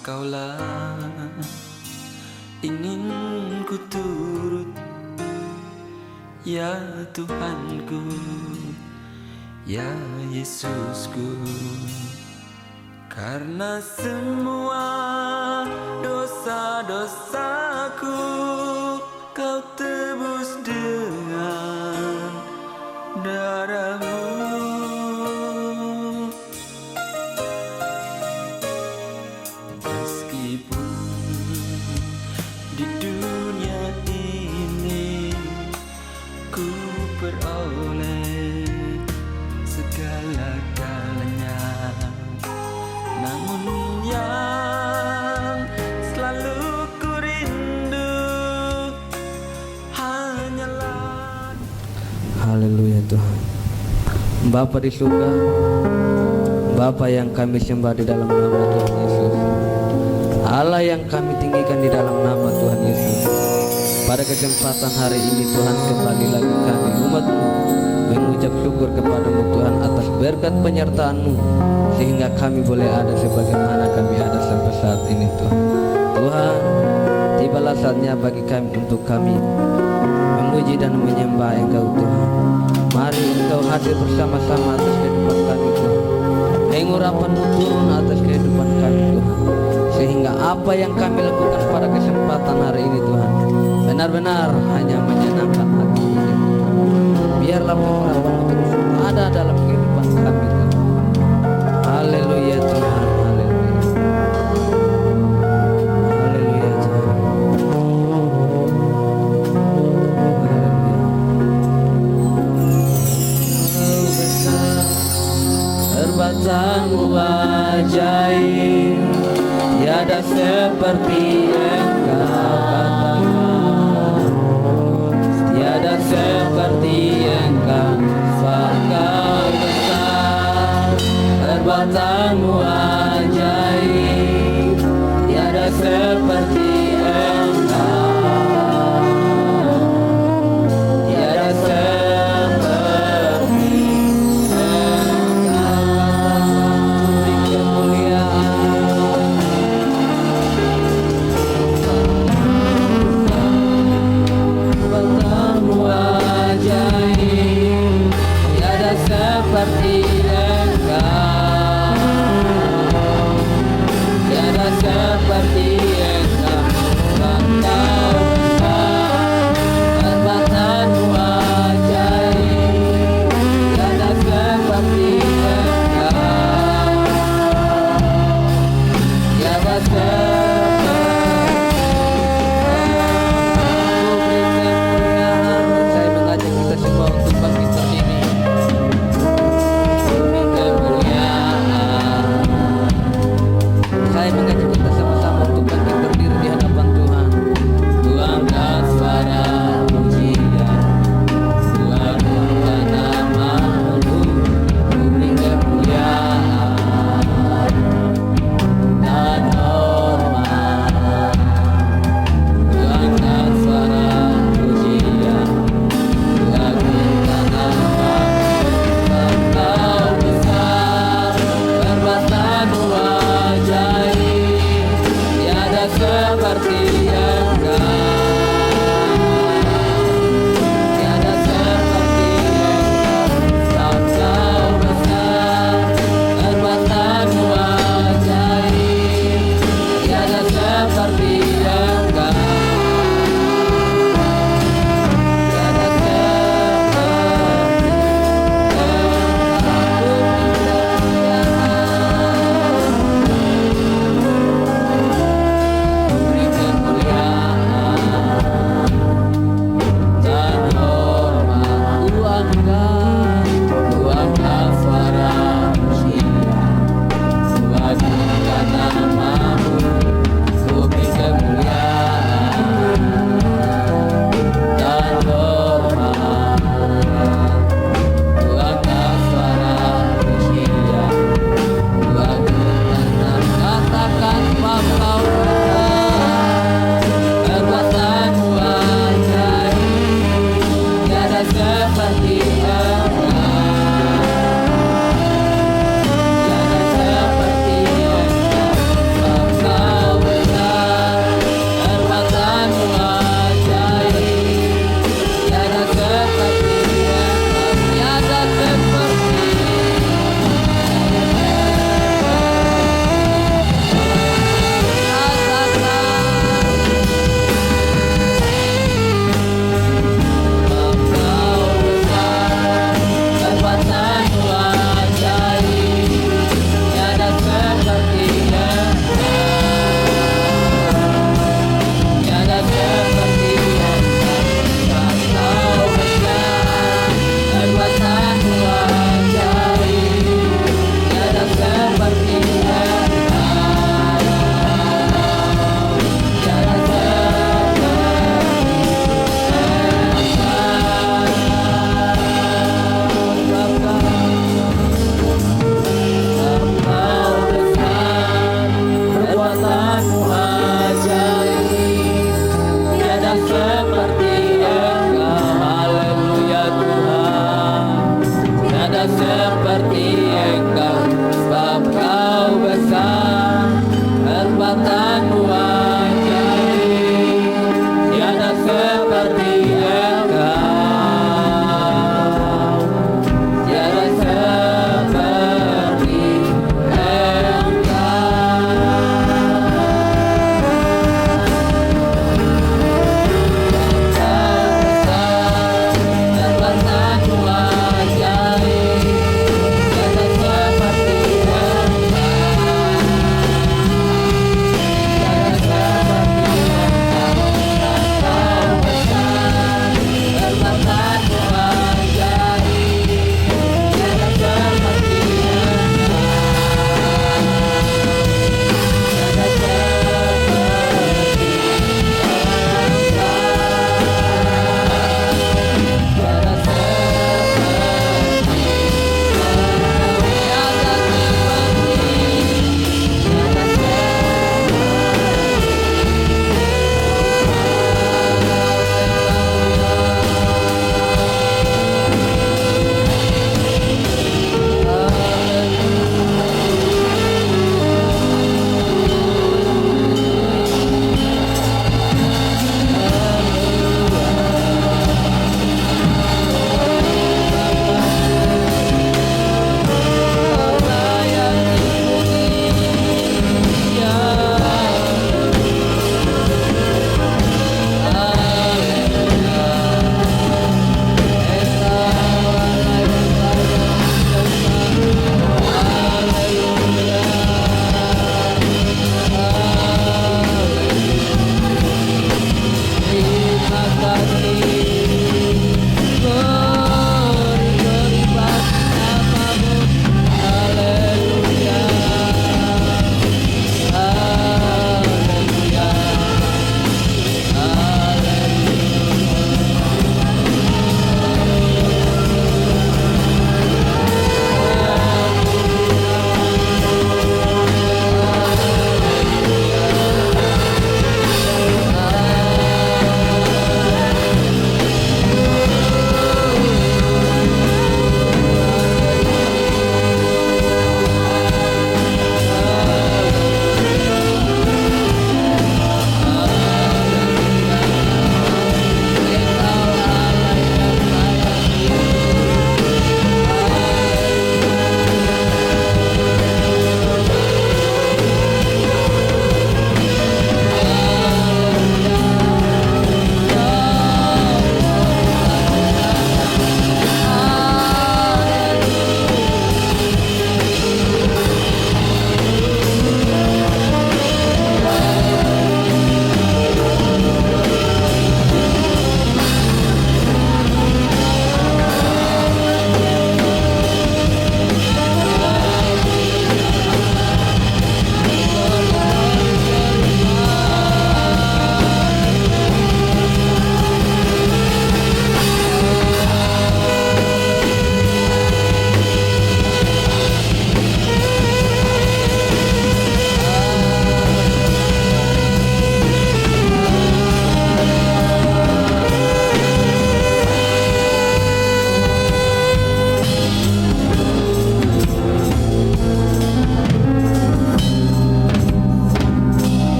Engkaulah ingin ku turut, ya Tuhanku, ya Yesusku. Karena semua dosa-dosaku Kau tebus dengan darah-Mu. Meskipun di dunia ini ku peroleh segala-galanya, namun yang selalu ku rindu hanyalah. Haleluya Tuhan. Bapa di surga, Bapa yang kami sembah di dalam nama Tuhan Yesus, Allah yang kami tinggikan di dalam nama Tuhan Yesus. Pada kesempatan hari ini Tuhan, kembali lagi kami umat-Mu mengucap syukur kepada-Mu Tuhan atas berkat penyertaan-Mu, sehingga kami boleh ada sebagaimana kami ada sampai saat ini Tuhan. Tuhan, tibalah saatnya bagi kami untuk kami memuji dan menyembah Engkau Tuhan. Mari Engkau hadir bersama-sama atas kehidupan kami Tuhan. Pengurapan-Mu turun atas kehidupan kami Tuhan, sehingga apa yang kami lakukan pada kesempatan hari ini Tuhan benar-benar hanya menyenangkan hati Tuhan. Biarlah pengurapan-Mu terus ada dalam kehidupan kami Tuhan. Haleluya Tuhan, haleluya. Haleluya Tuhan. Perbuatan-Mu ajaib, tiada seperti Engkau katakan.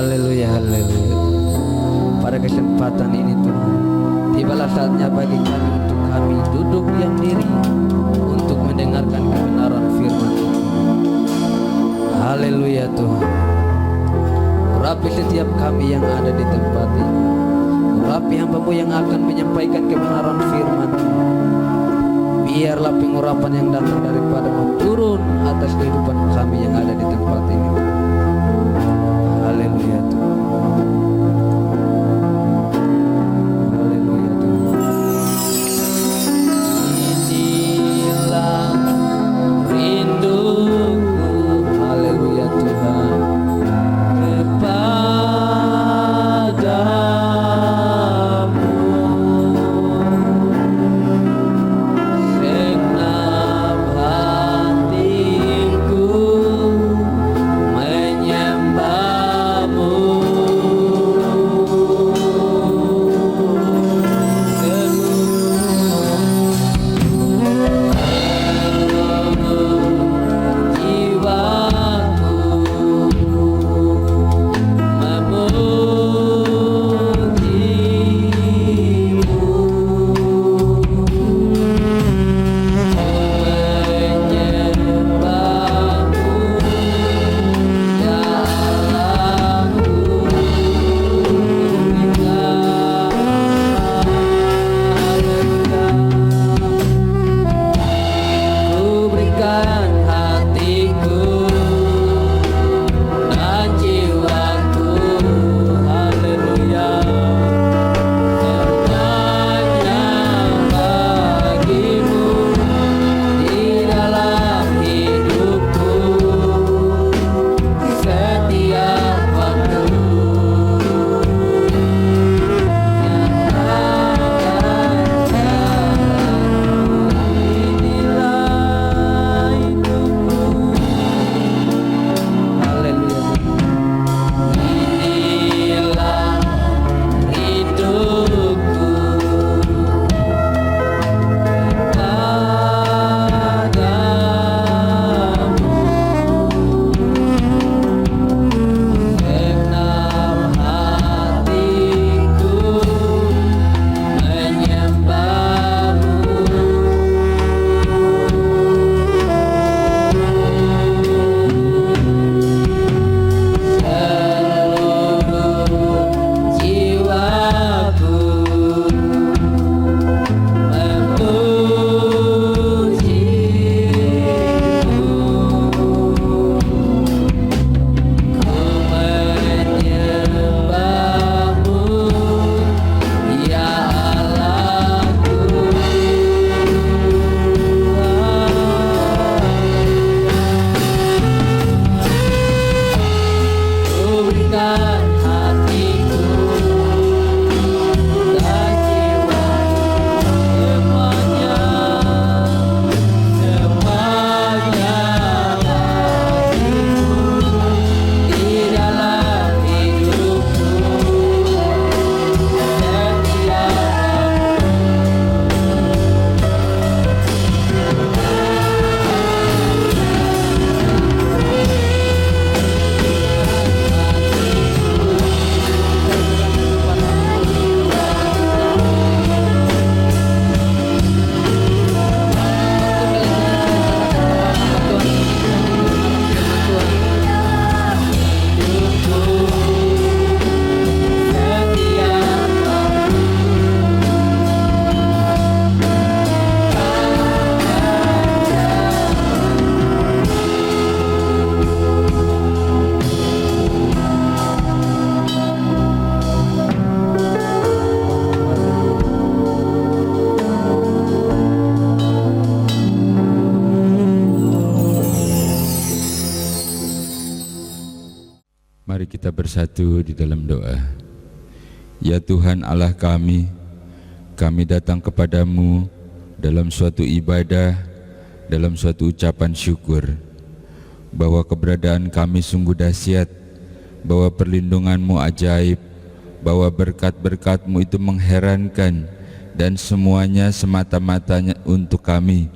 Haleluya, haleluya. Pada kesempatan ini Tuhan, tibalah saatnya bagi kami untuk kami duduk diam diri untuk mendengarkan kebenaran firman Tuhan. Haleluya Tuhan. Urapi setiap kami yang ada di tempat ini. Urapi hamba-Mu yang akan menyampaikan kebenaran firman. Biarlah pengurapan yang datang daripada-Mu turun atas kehidupan kami yang ada di tempat ini. Haleluya Tuhan. Haleluya Tuhan. Inilah rinduku. Haleluya Tuhan. Mari kita bersatu di dalam doa. Ya Tuhan Allah kami datang kepadamu dalam suatu ibadah, dalam suatu ucapan syukur, bahwa keberadaan kami sungguh dahsyat, bahwa perlindungan-Mu ajaib, bahwa berkat-berkat-Mu itu mengherankan, dan semuanya semata-matanya untuk kami,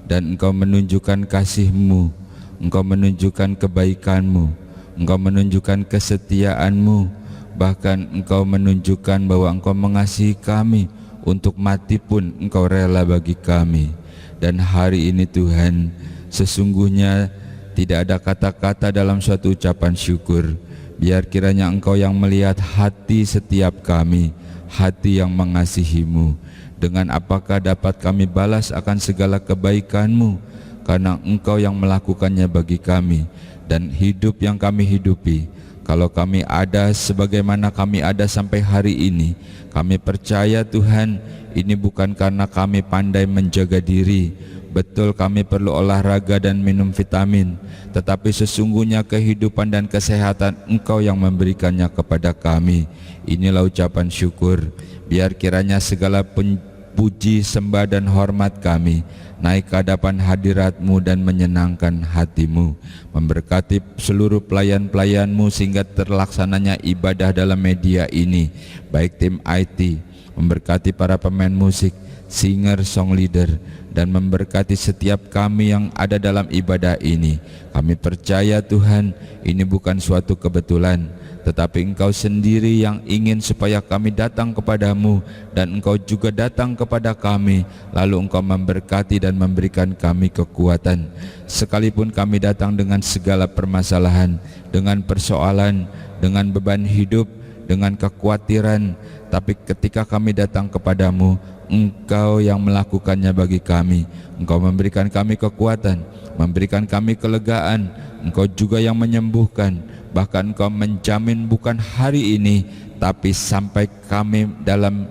dan Engkau menunjukkan kasih-Mu, Engkau menunjukkan kebaikan-Mu, Engkau menunjukkan kesetiaan-Mu, bahkan Engkau menunjukkan bahwa Engkau mengasihi kami, untuk mati pun Engkau rela bagi kami. Dan hari ini Tuhan, sesungguhnya tidak ada kata-kata dalam suatu ucapan syukur. Biar kiranya Engkau yang melihat hati setiap kami, hati yang mengasihi-Mu. Dengan apakah dapat kami balas akan segala kebaikan-Mu, karena Engkau yang melakukannya bagi kami. Dan hidup yang kami hidupi, kalau kami ada sebagaimana kami ada sampai hari ini, kami percaya Tuhan, ini bukan karena kami pandai menjaga diri. Betul kami perlu olahraga dan minum vitamin, tetapi sesungguhnya kehidupan dan kesehatan Engkau yang memberikannya kepada kami. Inilah ucapan syukur. Biar kiranya segala puji, sembah dan hormat kami naik ke hadapan hadirat-Mu dan menyenangkan hati-Mu. Memberkati seluruh pelayan-pelayan-Mu sehingga terlaksananya ibadah dalam media ini, baik tim IT, memberkati para pemain musik, singer, song leader, dan memberkati setiap kami yang ada dalam ibadah ini. Kami percaya Tuhan, ini bukan suatu kebetulan, tetapi Engkau sendiri yang ingin supaya kami datang kepadamu, dan Engkau juga datang kepada kami, lalu Engkau memberkati dan memberikan kami kekuatan. Sekalipun kami datang dengan segala permasalahan, dengan persoalan, dengan beban hidup, dengan kekhawatiran, tapi ketika kami datang kepadamu, Engkau yang melakukannya bagi kami. Engkau memberikan kami kekuatan, memberikan kami kelegaan. Engkau juga yang menyembuhkan. Bahkan Engkau menjamin bukan hari ini, tapi sampai kami dalam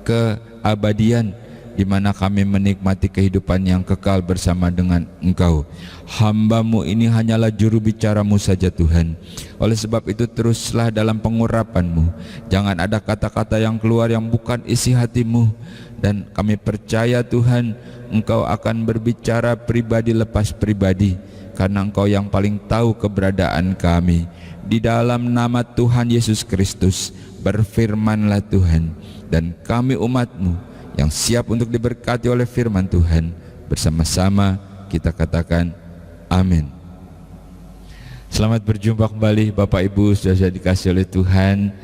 keabadian, di mana kami menikmati kehidupan yang kekal bersama dengan Engkau. Hamba-Mu ini hanyalah juru bicara-Mu saja Tuhan. Oleh sebab itu teruslah dalam pengurapan-Mu. Jangan ada kata-kata yang keluar yang bukan isi hati-Mu. Dan kami percaya Tuhan, Engkau akan berbicara pribadi lepas pribadi, karena Engkau yang paling tahu keberadaan kami. Di dalam nama Tuhan Yesus Kristus, berfirmanlah Tuhan, dan kami umat-Mu yang siap untuk diberkati oleh firman Tuhan, bersama-sama kita katakan amin. Selamat berjumpa kembali Bapak Ibu, sudah dikasih oleh Tuhan.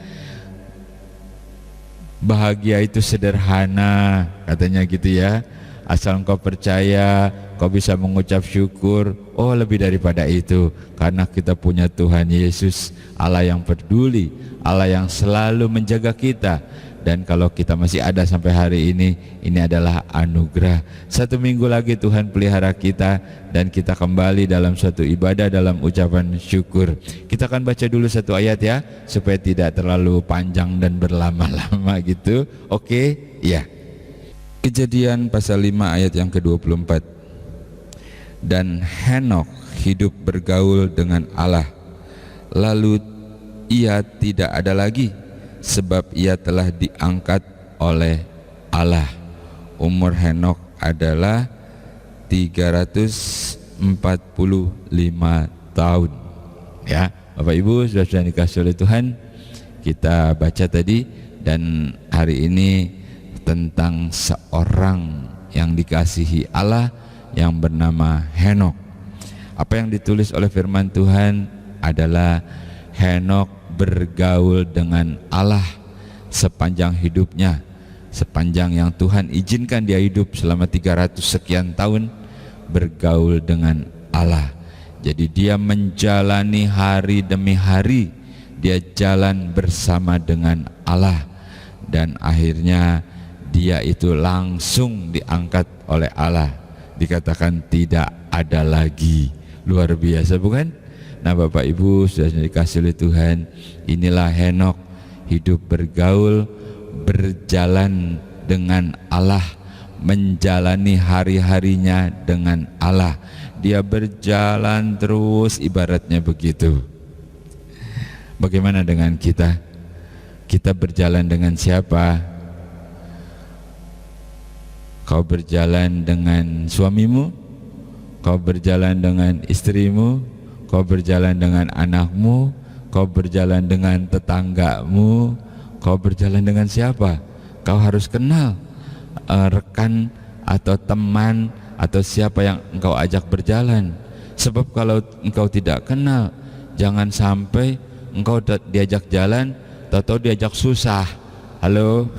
Bahagia itu sederhana, katanya gitu ya. Asal engkau percaya, kau bisa mengucap syukur. Oh, lebih daripada itu, karena kita punya Tuhan Yesus, Allah yang peduli, Allah yang selalu menjaga kita. Dan kalau kita masih ada sampai hari ini adalah anugerah. 1 minggu lagi Tuhan pelihara kita, dan kita kembali dalam suatu ibadah dalam ucapan syukur. Kita akan baca dulu satu ayat ya, supaya tidak terlalu panjang dan berlama-lama gitu. Oke? Ya. Kejadian pasal 5 ayat yang ke-24. Dan Henokh hidup bergaul dengan Allah, lalu ia tidak ada lagi, sebab ia telah diangkat oleh Allah. Umur Henokh adalah 345 tahun. Ya, Bapak Ibu sudah dikasih oleh Tuhan. Kita baca tadi, dan hari ini tentang seorang yang dikasihi Allah yang bernama Henokh. Apa yang ditulis oleh firman Tuhan adalah Henokh bergaul dengan Allah sepanjang hidupnya, sepanjang yang Tuhan izinkan dia hidup selama 300 sekian tahun bergaul dengan Allah. Jadi dia menjalani hari demi hari, dia jalan bersama dengan Allah, dan akhirnya dia itu langsung diangkat oleh Allah, dikatakan tidak ada lagi. Luar biasa bukan? Nah Bapak Ibu sudah dikasih oleh Tuhan, inilah Henokh hidup bergaul, berjalan dengan Allah, menjalani hari-harinya dengan Allah. Dia berjalan terus, ibaratnya begitu. Bagaimana dengan kita? Kita berjalan dengan siapa? Kau berjalan dengan suamimu? Kau berjalan dengan istrimu? Kau berjalan dengan anakmu? Kau berjalan dengan tetanggamu? Kau berjalan dengan siapa? Kau harus kenal rekan atau teman atau siapa yang engkau ajak berjalan. Sebab kalau engkau tidak kenal, Jangan sampai engkau diajak jalan, tahu-tahu diajak susah. Halo?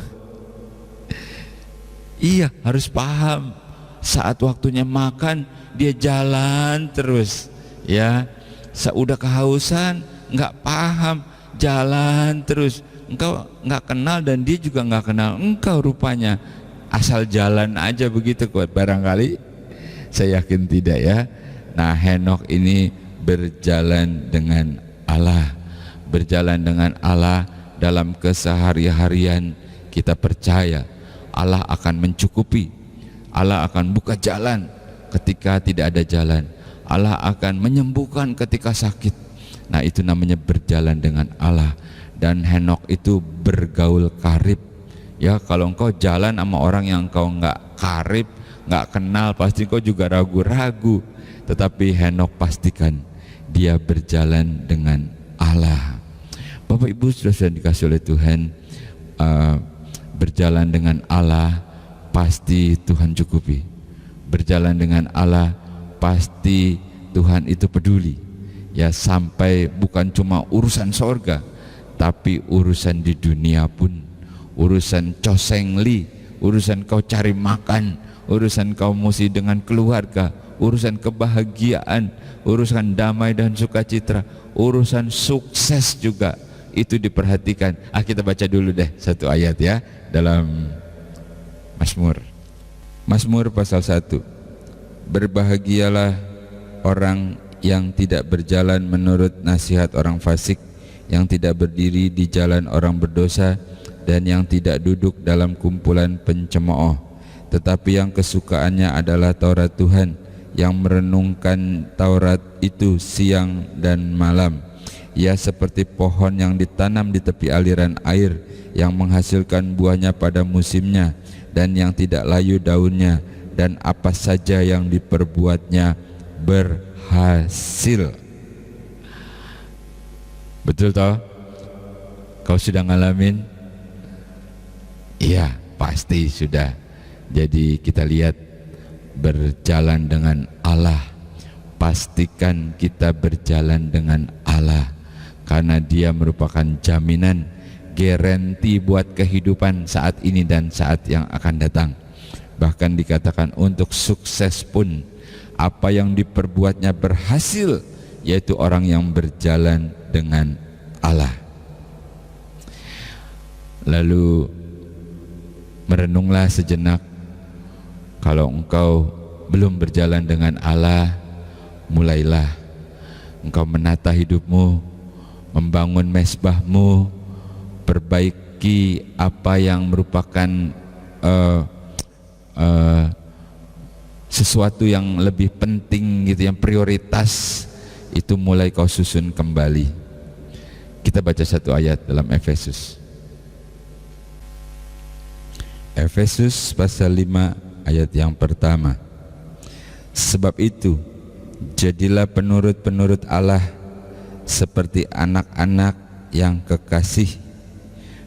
Iya, harus paham. Saat waktunya makan, dia jalan terus. Ya, udah kehausan, nggak paham, jalan terus. Engkau nggak kenal dan dia juga nggak kenal engkau rupanya. Asal jalan aja begitu kuat. Barangkali, saya yakin tidak ya. Nah, Henokh ini berjalan dengan Allah. Berjalan dengan Allah dalam kesehari-harian. Kita percaya Allah akan mencukupi. Allah akan buka jalan ketika tidak ada jalan. Allah akan menyembuhkan ketika sakit. Nah, itu namanya berjalan dengan Allah. Dan Henokh itu bergaul karib. Ya, kalau engkau jalan sama orang yang engkau nggak karib, nggak kenal, pasti engkau juga ragu-ragu. Tetapi Henokh pastikan dia berjalan dengan Allah. Bapak Ibu sudah dikasih oleh Tuhan, berjalan dengan Allah pasti Tuhan cukupi. Berjalan dengan Allah pasti Tuhan itu peduli. Ya, sampai bukan cuma urusan sorga, tapi urusan di dunia pun, urusan cosengli, urusan kau cari makan, urusan kau mesti dengan keluarga, urusan kebahagiaan, urusan damai dan sukacita, urusan sukses juga itu diperhatikan. Kita baca dulu deh satu ayat ya dalam Mazmur. Mazmur pasal 1. Berbahagialah orang yang tidak berjalan menurut nasihat orang fasik, yang tidak berdiri di jalan orang berdosa, dan yang tidak duduk dalam kumpulan pencemooh, tetapi yang kesukaannya adalah Taurat Tuhan, yang merenungkan Taurat itu siang dan malam. Ia seperti pohon yang ditanam di tepi aliran air, yang menghasilkan buahnya pada musimnya, dan yang tidak layu daunnya, dan apa saja yang diperbuatnya berhasil. Betul toh? Kau sudah ngalamin? Iya, pasti sudah. Jadi kita lihat, berjalan dengan Allah. Pastikan kita berjalan dengan Allah, karena Dia merupakan jaminan, garansi buat kehidupan saat ini dan saat yang akan datang. Bahkan dikatakan untuk sukses pun, apa yang diperbuatnya berhasil, yaitu orang yang berjalan dengan Allah. Lalu merenunglah sejenak. Kalau engkau belum berjalan dengan Allah, mulailah engkau menata hidupmu, membangun mezbahmu, perbaiki apa yang merupakan sesuatu yang lebih penting gitu, yang prioritas, itu mulai kau susun kembali. Kita baca satu ayat dalam Efesus. Efesus pasal 5 ayat yang pertama. Sebab itu, jadilah penurut-penurut Allah seperti anak-anak yang kekasih,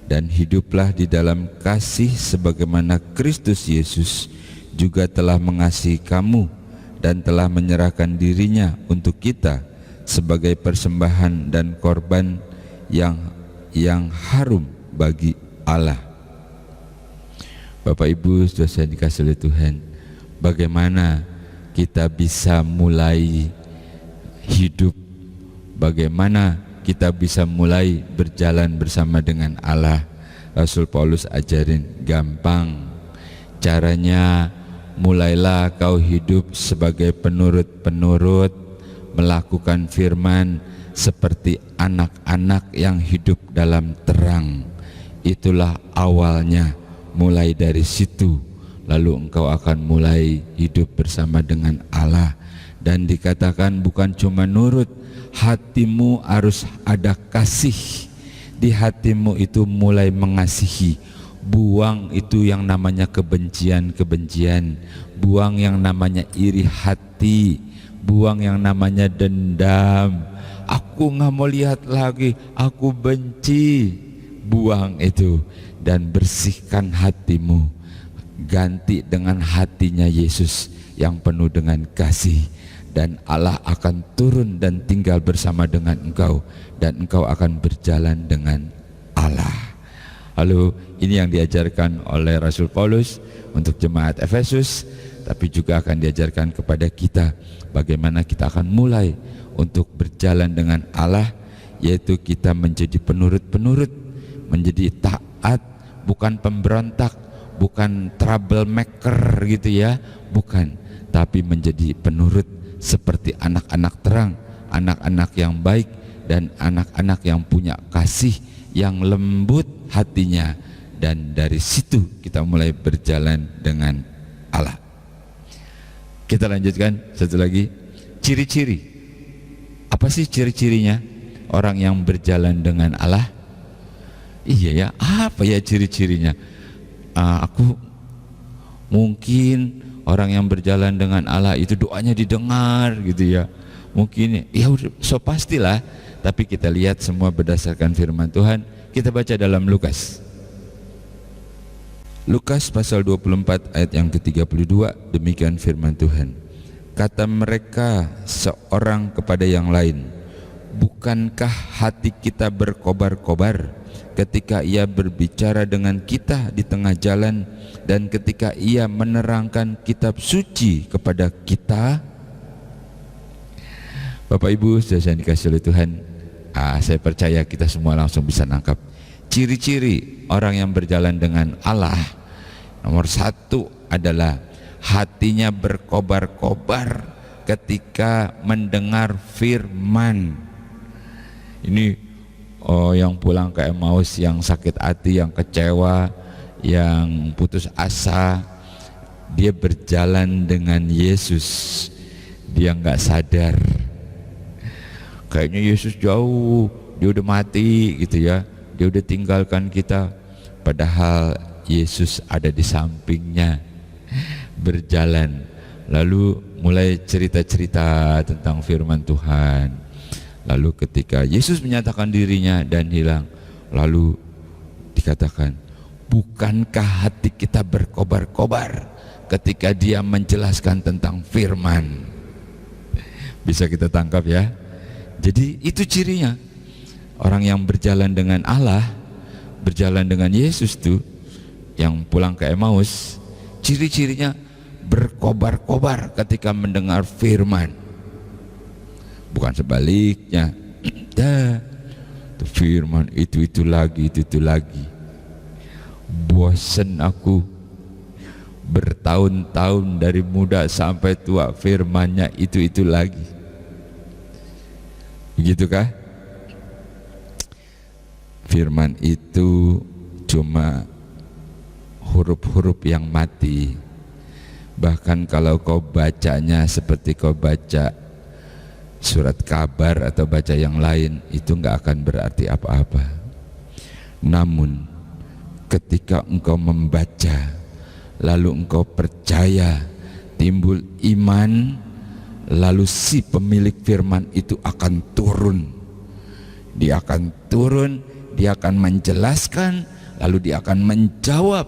dan hiduplah di dalam kasih sebagaimana Kristus Yesus juga telah mengasihi kamu dan telah menyerahkan dirinya untuk kita sebagai persembahan dan korban yang harum bagi Allah. Bapak Ibu sudah saya dikasih oleh Tuhan, bagaimana kita bisa mulai hidup, bagaimana kita bisa mulai berjalan bersama dengan Allah. Rasul Paulus ajarin gampang. Caranya, mulailah kau hidup sebagai penurut-penurut, melakukan firman seperti anak-anak yang hidup dalam terang. Itulah awalnya, mulai dari situ. Lalu engkau akan mulai hidup bersama dengan Allah. Dan dikatakan bukan cuma nurut, hatimu harus ada kasih. Di hatimu itu mulai mengasihi. Buang itu yang namanya kebencian-kebencian. Buang yang namanya iri hati. Buang yang namanya dendam. Aku gak mau lihat lagi, aku benci. Buang itu dan bersihkan hatimu. Ganti dengan hatinya Yesus yang penuh dengan kasih. dan Allah akan turun dan tinggal bersama dengan engkau, dan engkau akan berjalan dengan Allah. Lalu ini yang diajarkan oleh Rasul Paulus untuk jemaat Efesus, tapi juga akan diajarkan kepada kita bagaimana kita akan mulai untuk berjalan dengan Allah, yaitu kita menjadi penurut-penurut, menjadi taat, bukan pemberontak, bukan troublemaker gitu ya, bukan, tapi menjadi penurut seperti anak-anak terang, anak-anak yang baik, dan anak-anak yang punya kasih, yang lembut hatinya. Dan dari situ kita mulai berjalan dengan Allah. Kita lanjutkan satu lagi, ciri-ciri. Apa sih ciri-cirinya orang yang berjalan dengan Allah? Iya ya, apa ya ciri-cirinya? Aku mungkin orang yang berjalan dengan Allah itu doanya didengar gitu ya. Mungkin ya so pastilah, tapi kita lihat semua berdasarkan firman Tuhan. Kita baca dalam Lukas pasal 24 ayat yang ke-32, demikian firman Tuhan. Kata mereka seorang kepada yang lain, bukankah hati kita berkobar-kobar ketika ia berbicara dengan kita di tengah jalan, dan ketika ia menerangkan kitab suci kepada kita? Bapak Ibu sudah dikasih oleh Tuhan, saya percaya kita semua langsung bisa nangkap ciri-ciri orang yang berjalan dengan Allah. Nomor satu adalah hatinya berkobar-kobar ketika mendengar firman. Ini yang pulang ke Emmaus, yang sakit hati, yang kecewa, yang putus asa, dia berjalan dengan Yesus. Dia nggak sadar, kayaknya Yesus jauh, dia udah mati gitu ya, dia udah tinggalkan kita. Padahal Yesus ada di sampingnya, berjalan. Lalu mulai cerita-cerita tentang firman Tuhan. Lalu ketika Yesus menyatakan dirinya dan hilang, lalu dikatakan, bukankah hati kita berkobar-kobar ketika dia menjelaskan tentang firman? Bisa kita tangkap ya. Jadi itu cirinya orang yang berjalan dengan Allah, berjalan dengan Yesus tuh, yang pulang ke Emmaus, ciri-cirinya berkobar-kobar ketika mendengar firman. Bukan sebaliknya, firman itu lagi, itu lagi. Bosan aku, bertahun-tahun dari muda sampai tua firmannya itu lagi. Begitukah? Firman itu cuma huruf-huruf yang mati. Bahkan kalau kau bacanya seperti kau baca surat kabar atau baca yang lain, itu nggak akan berarti apa-apa. Namun ketika engkau membaca, lalu engkau percaya, timbul iman, lalu si pemilik firman itu akan turun. Dia akan turun, dia akan menjelaskan, lalu dia akan menjawab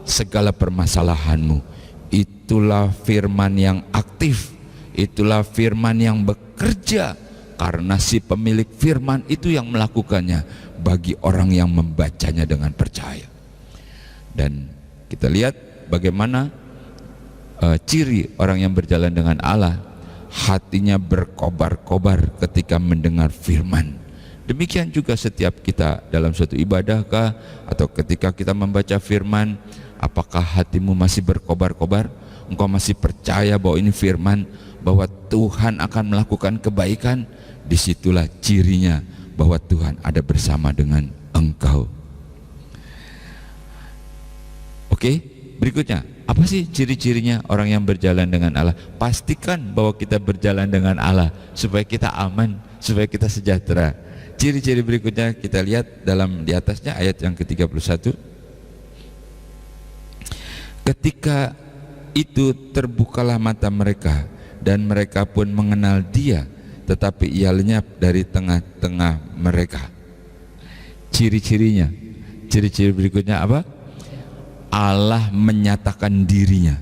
segala permasalahanmu. Itulah firman yang aktif, itulah firman yang bekerja, karena si pemilik firman itu yang melakukannya bagi orang yang membacanya dengan percaya. Dan kita lihat bagaimana ciri orang yang berjalan dengan Allah, hatinya berkobar-kobar ketika mendengar firman. Demikian juga setiap kita dalam suatu ibadahkah atau ketika kita membaca firman, apakah hatimu masih berkobar-kobar? Engkau masih percaya bahwa ini firman, bahwa Tuhan akan melakukan kebaikan? Disitulah cirinya bahwa Tuhan ada bersama dengan engkau. Oke, berikutnya, apa sih ciri-cirinya orang yang berjalan dengan Allah? Pastikan bahwa kita berjalan dengan Allah supaya kita aman, supaya kita sejahtera. Ciri-ciri berikutnya kita lihat dalam di atasnya ayat yang ke-31. Ketika itu terbukalah mata mereka, dan mereka pun mengenal dia, tetapi ia lenyap dari tengah-tengah mereka. Ciri-cirinya, ciri-ciri berikutnya apa? Allah menyatakan dirinya.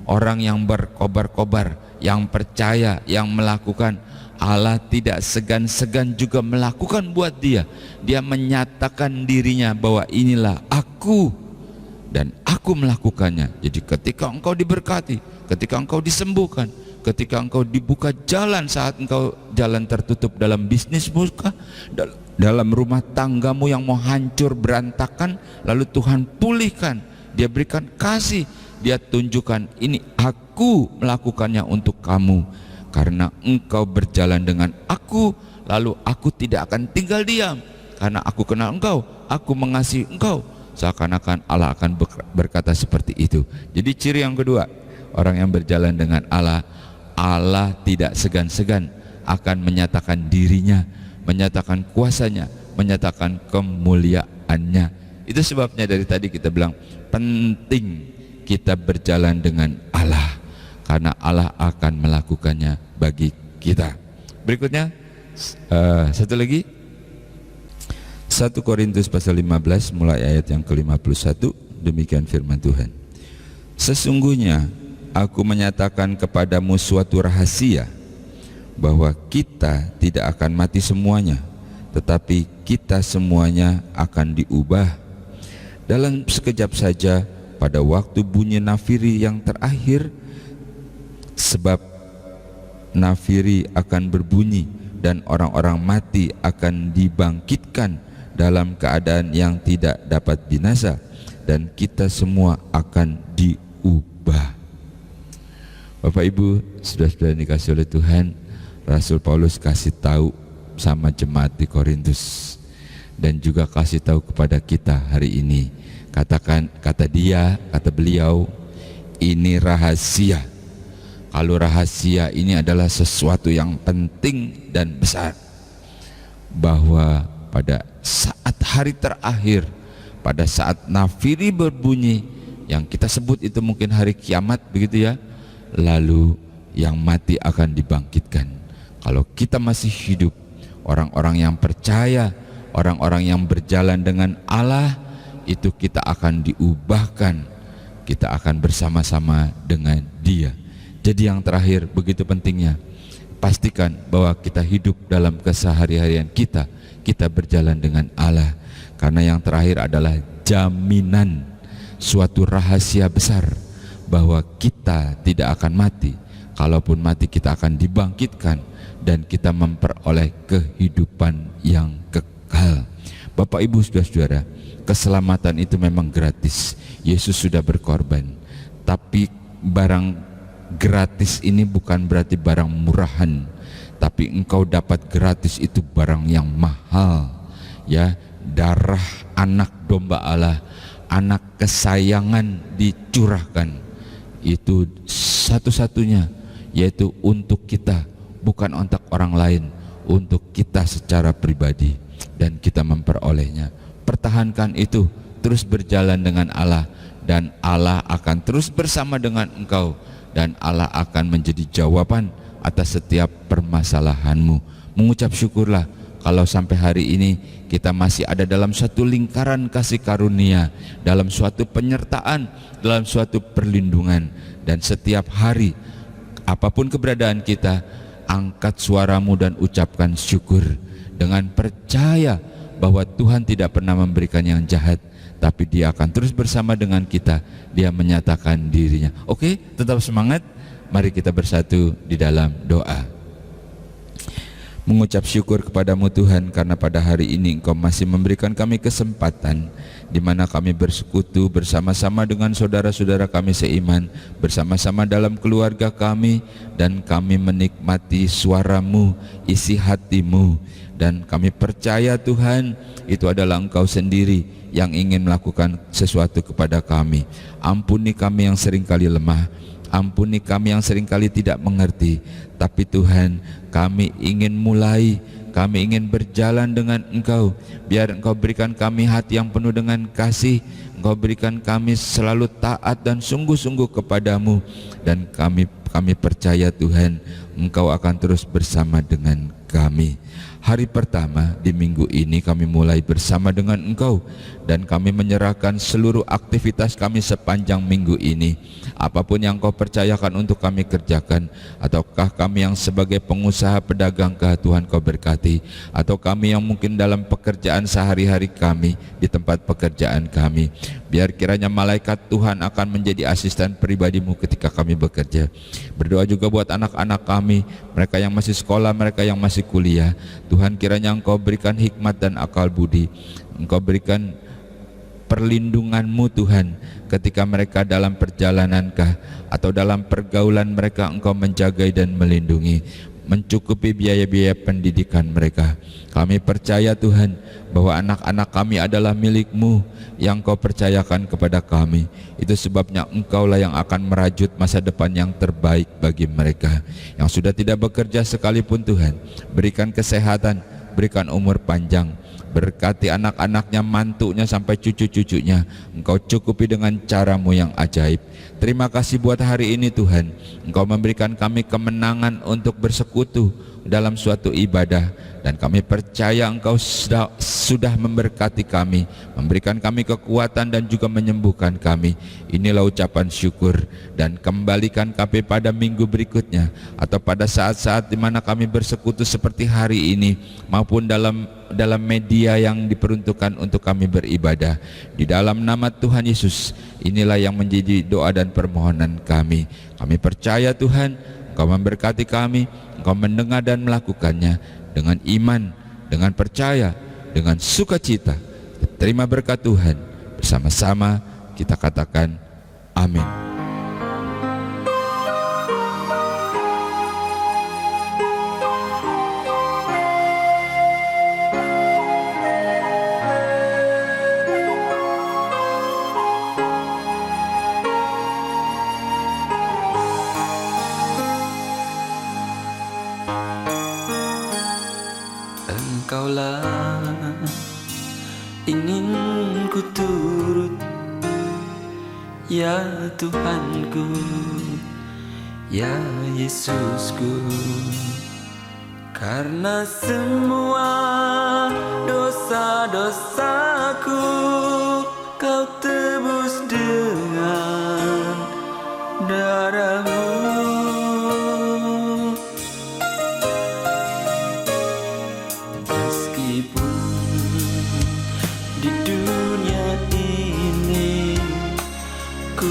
Orang yang berkobar-kobar, yang percaya, yang melakukan, Allah tidak segan-segan juga melakukan buat dia. Dia menyatakan dirinya bahwa inilah aku dan aku melakukannya. Jadi ketika engkau diberkati, ketika engkau disembuhkan, ketika engkau dibuka jalan saat engkau jalan tertutup dalam bisnismu, dalam rumah tanggamu yang mau hancur berantakan, lalu Tuhan pulihkan, dia berikan kasih, dia tunjukkan ini aku melakukannya untuk kamu. Karena engkau berjalan dengan aku, lalu aku tidak akan tinggal diam. Karena aku kenal engkau, aku mengasihi engkau. Seakan-akan Allah akan berkata seperti itu. Jadi ciri yang kedua, orang yang berjalan dengan Allah, Allah tidak segan-segan akan menyatakan dirinya, menyatakan kuasanya, menyatakan kemuliaannya. Itu sebabnya dari tadi kita bilang penting kita berjalan dengan Allah, karena Allah akan melakukannya bagi kita. Berikutnya satu lagi, 1 Korintus pasal 15 mulai ayat yang ke-51. Demikian firman Tuhan. Sesungguhnya aku menyatakan kepadamu suatu rahasia, bahwa kita tidak akan mati semuanya, tetapi kita semuanya akan diubah dalam sekejap saja, pada waktu bunyi nafiri yang terakhir. Sebab nafiri akan berbunyi dan orang-orang mati akan dibangkitkan dalam keadaan yang tidak dapat binasa, dan kita semua akan diubah. Bapak Ibu, saudara-saudara dikasihi oleh Tuhan, Rasul Paulus kasih tahu sama jemaat di Korintus, dan juga kasih tahu kepada kita hari ini. Kata beliau, ini rahasia. Kalau rahasia ini adalah sesuatu yang penting dan besar, bahwa pada saat hari terakhir, pada saat nafiri berbunyi, yang kita sebut itu mungkin hari kiamat, begitu ya, lalu yang mati akan dibangkitkan. Kalau kita masih hidup, orang-orang yang percaya, orang-orang yang berjalan dengan Allah, itu kita akan diubahkan, kita akan bersama-sama dengan Dia. Jadi yang terakhir, begitu pentingnya, pastikan bahwa kita hidup dalam kesehari-harian kita berjalan dengan Allah. Karena yang terakhir adalah jaminan suatu rahasia besar, bahwa kita tidak akan mati. Kalaupun mati, kita akan dibangkitkan dan kita memperoleh kehidupan yang kekal. Bapak Ibu saudara-saudara, keselamatan itu memang gratis. Yesus sudah berkorban. Tapi barang gratis ini bukan berarti barang murahan, tapi engkau dapat gratis itu barang yang mahal, ya. Darah anak domba Allah, anak kesayangan dicurahkan. Itu satu-satunya, yaitu untuk kita, bukan untuk orang lain, untuk kita secara pribadi, dan kita memperolehnya. Pertahankan itu, terus berjalan dengan Allah, dan Allah akan terus bersama dengan engkau, dan Allah akan menjadi jawaban atas setiap permasalahanmu. Mengucap syukurlah kalau sampai hari ini kita masih ada dalam suatu lingkaran kasih karunia, dalam suatu penyertaan, dalam suatu perlindungan. Dan setiap hari, apapun keberadaan kita, angkat suaramu dan ucapkan syukur dengan percaya bahwa Tuhan tidak pernah memberikan yang jahat, tapi Dia akan terus bersama dengan kita. Dia menyatakan dirinya. Oke, tetap semangat. Mari kita bersatu di dalam doa. Mengucap syukur kepadamu Tuhan, karena pada hari ini Engkau masih memberikan kami kesempatan, di mana kami bersekutu bersama-sama dengan saudara-saudara kami seiman, bersama-sama dalam keluarga kami, dan kami menikmati suara-Mu, isi hati-Mu. Dan kami percaya Tuhan, itu adalah Engkau sendiri yang ingin melakukan sesuatu kepada kami. Ampuni kami yang seringkali lemah, ampuni kami yang seringkali tidak mengerti. Tapi Tuhan, kami ingin mulai, kami ingin berjalan dengan Engkau. Biar Engkau berikan kami hati yang penuh dengan kasih, Engkau berikan kami selalu taat dan sungguh-sungguh kepadamu. Dan kami percaya Tuhan, Engkau akan terus bersama dengan kami. Hari pertama di minggu ini kami mulai bersama dengan Engkau, dan kami menyerahkan seluruh aktivitas kami sepanjang minggu ini. Apapun yang Kau percayakan untuk kami kerjakan, ataukah kami yang sebagai pengusaha pedagangkah Tuhan Kau berkati, atau kami yang mungkin dalam pekerjaan sehari-hari kami di tempat pekerjaan kami, biar kiranya malaikat Tuhan akan menjadi asisten pribadi-Mu ketika kami bekerja. Berdoa juga buat anak-anak kami, mereka yang masih sekolah, mereka yang masih kuliah. Tuhan, kiranya Engkau berikan hikmat dan akal budi, Engkau berikan perlindungan-Mu Tuhan, ketika mereka dalam perjalanankah atau dalam pergaulan mereka, Engkau menjaga dan melindungi, mencukupi biaya-biaya pendidikan mereka. Kami percaya Tuhan bahwa anak-anak kami adalah milik-Mu yang Kau percayakan kepada kami. Itu sebabnya Engkaulah yang akan merajut masa depan yang terbaik bagi mereka. Yang sudah tidak bekerja sekalipun Tuhan, berikan kesehatan, berikan umur panjang, berkati anak-anaknya, mantunya sampai cucu-cucunya. Engkau cukupi dengan cara-Mu yang ajaib. Terima kasih buat hari ini Tuhan, Engkau memberikan kami kemenangan untuk bersekutu dalam suatu ibadah, dan kami percaya Engkau sudah memberkati kami, memberikan kami kekuatan dan juga menyembuhkan kami. Inilah ucapan syukur, dan kembalikan kami pada minggu berikutnya, atau pada saat-saat di mana kami bersekutu seperti hari ini, maupun dalam media yang diperuntukkan untuk kami beribadah. Di dalam nama Tuhan Yesus, inilah yang menjadi doa dan permohonan kami. Kami percaya Tuhan, Engkau memberkati kami, Engkau mendengar dan melakukannya dengan iman, dengan percaya, dengan sukacita. Terima berkat Tuhan. Bersama-sama kita katakan amin. Engkaulah ingin ku turut, ya Tuhanku, ya Yesusku. Karena semua dosa-dosaku Kau tebus dengan darah-Mu. Di dunia ini ku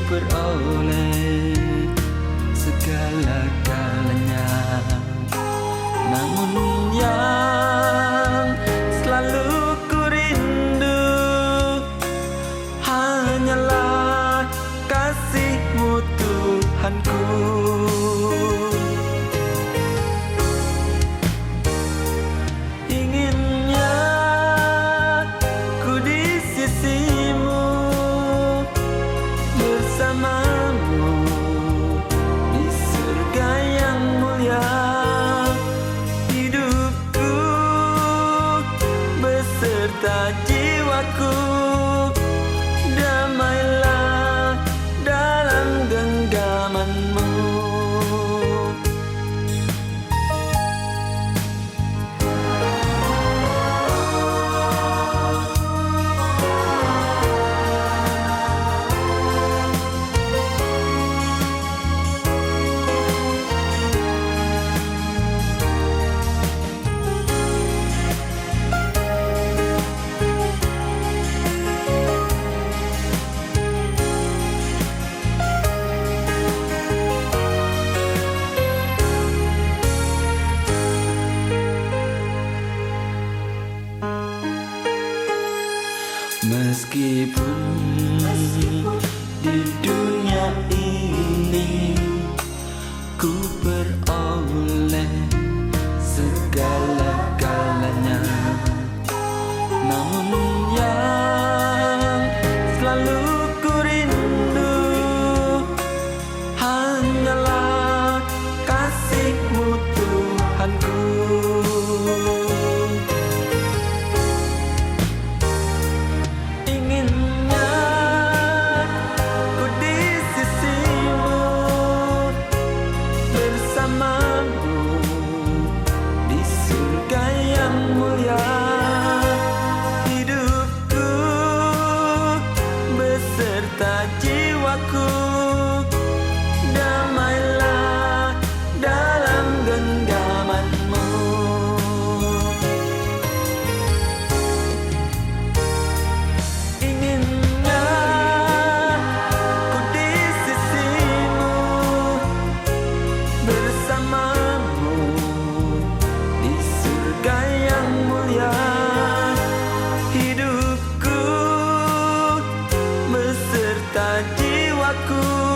peroleh segala-galanya, namun yang selalu ku rindu hanyalah kasih-Mu Tuhanku. Jiwaku damailah dalam genggaman-Mu. Meskipun di dunia ini ku peroleh segala-galanya, namun yang selalu ku rindu hanyalah kasih-Mu Tuhanku. Bersamamu hatiku